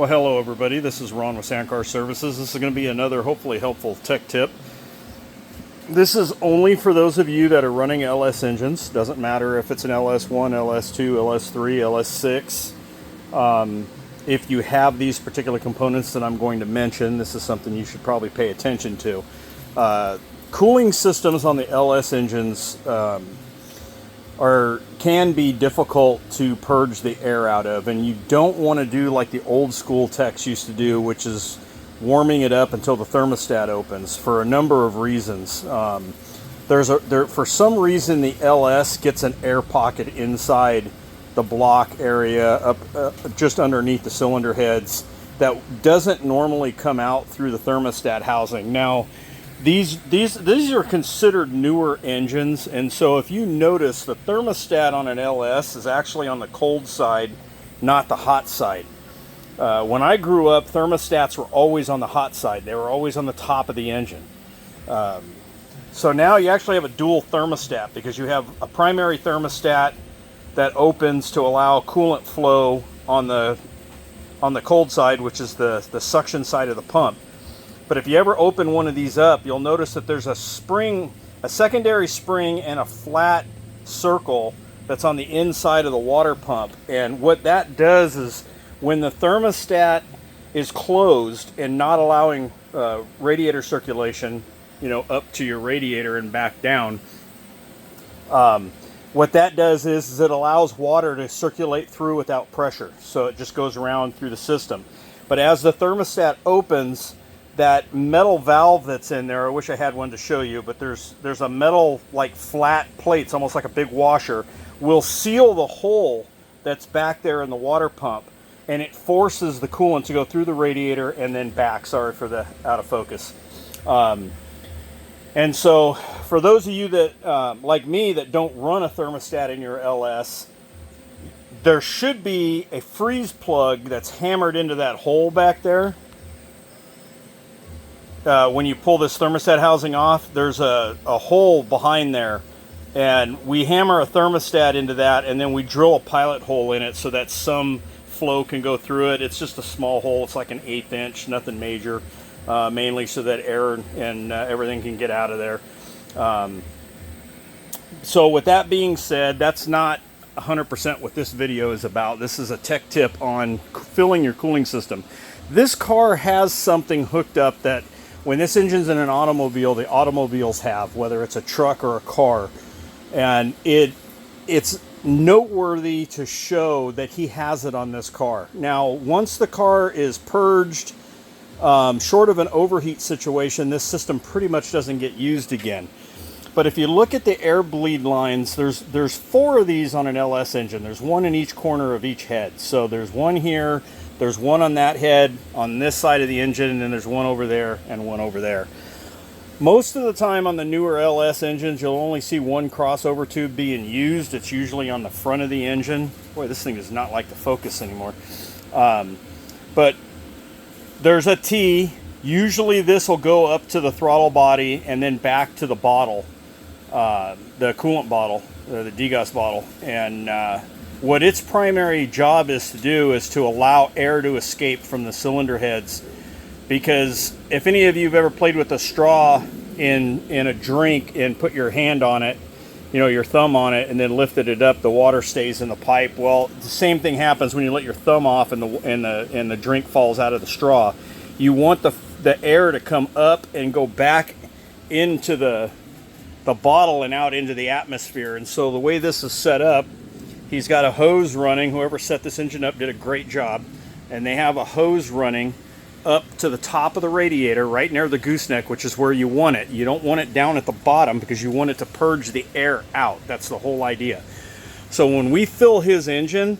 Well, hello everybody, this is Ron with Sandcar Services. This is going to be another hopefully helpful tech tip. This is only for those of you that are running LS engines. Doesn't matter if it's an LS1, LS2, LS3, LS6. If you have these particular components that I'm going to mention, this is something you should probably pay attention to. Cooling systems on the LS engines can be difficult to purge the air out of, and you don't want to do like the old school techs used to do, which is warming it up until the thermostat opens, for a number of reasons. For some reason the LS gets an air pocket inside the block area up just underneath the cylinder heads that doesn't normally come out through the thermostat housing. Now these are considered newer engines, and so if you notice, the thermostat on an LS is actually on the cold side, not the hot side. When I grew up, thermostats were always on the hot side. They were always on the top of the engine. So now you actually have a dual thermostat, because you have a primary thermostat that opens to allow coolant flow on the cold side, which is the suction side of the pump. But if you ever open one of these up, you'll notice that there's a spring, a secondary spring, and a flat circle that's on the inside of the water pump. And what that does is, when the thermostat is closed and not allowing radiator circulation, up to your radiator and back down, what that does is it allows water to circulate through without pressure. So it just goes around through the system. But as the thermostat opens, that metal valve that's in there, I wish I had one to show you, but there's a metal, like, flat plate, it's almost like a big washer, will seal the hole that's back there in the water pump, and it forces the coolant to go through the radiator and then back. Sorry for the out of focus. And so for those of you that, like me, that don't run a thermostat in your LS, there should be a freeze plug that's hammered into that hole back there. When you pull this thermostat housing off, there's a hole behind there, and we hammer a thermostat into that, and then we drill a pilot hole in it so that some flow can go through it. It's just a small hole. It's like an 1/8 inch, nothing major, mainly so that air and everything can get out of there. So with that being said, that's not 100% what this video is about. This is a tech tip on filling your cooling system. This car has something hooked up that, when this engine's in an automobile, the automobiles have, whether it's a truck or a car, and it's noteworthy to show that he has it on this car. Now, once the car is purged, short of an overheat situation, this system pretty much doesn't get used again. But if you look at the air bleed lines, there's 4 of these on an LS engine. There's one in each corner of each head. So there's one here, there's one on that head on this side of the engine, and then there's one over there and one over there. Most of the time on the newer LS engines, you'll only see one crossover tube being used. It's usually on the front of the engine. Boy, this thing does not like to focus anymore. But there's a T. Usually this will go up to the throttle body and then back to the bottle, the coolant bottle, the degas bottle. And what its primary job is to do is to allow air to escape from the cylinder heads. Because if any of you have ever played with a straw in a drink and put your hand on it, your thumb on it, and then lifted it up, the water stays in the pipe. Well, the same thing happens when you let your thumb off and the drink falls out of the straw. You want the air to come up and go back into the bottle and out into the atmosphere. And so the way this is set up, he's got a hose running. Whoever set this engine up did a great job. And they have a hose running up to the top of the radiator, right near the gooseneck, which is where you want it. You don't want it down at the bottom, because you want it to purge the air out. That's the whole idea. So when we fill his engine,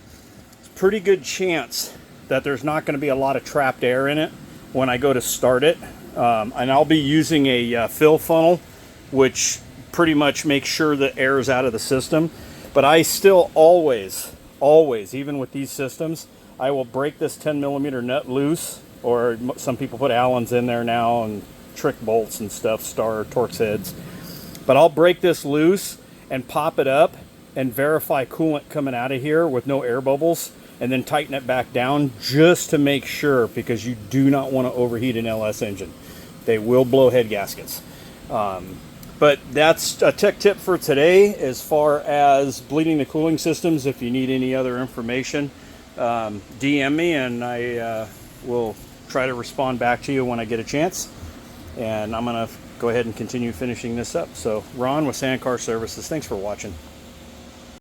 it's a pretty good chance that there's not going to be a lot of trapped air in it when I go to start it. And I'll be using a fill funnel, which pretty much makes sure the air is out of the system. But I still always, even with these systems, I will break this 10mm nut loose, or some people put Allens in there now and trick bolts and stuff, Star Torx heads. But I'll break this loose and pop it up and verify coolant coming out of here with no air bubbles. and then tighten it back down just to make sure, because you do not want to overheat an LS engine. They will blow head gaskets. But that's a tech tip for today as far as bleeding the cooling systems. If you need any other information, DM me and I will try to respond back to you when I get a chance. And I'm going to go ahead and continue finishing this up. So Ron with Sandcar Services, thanks for watching.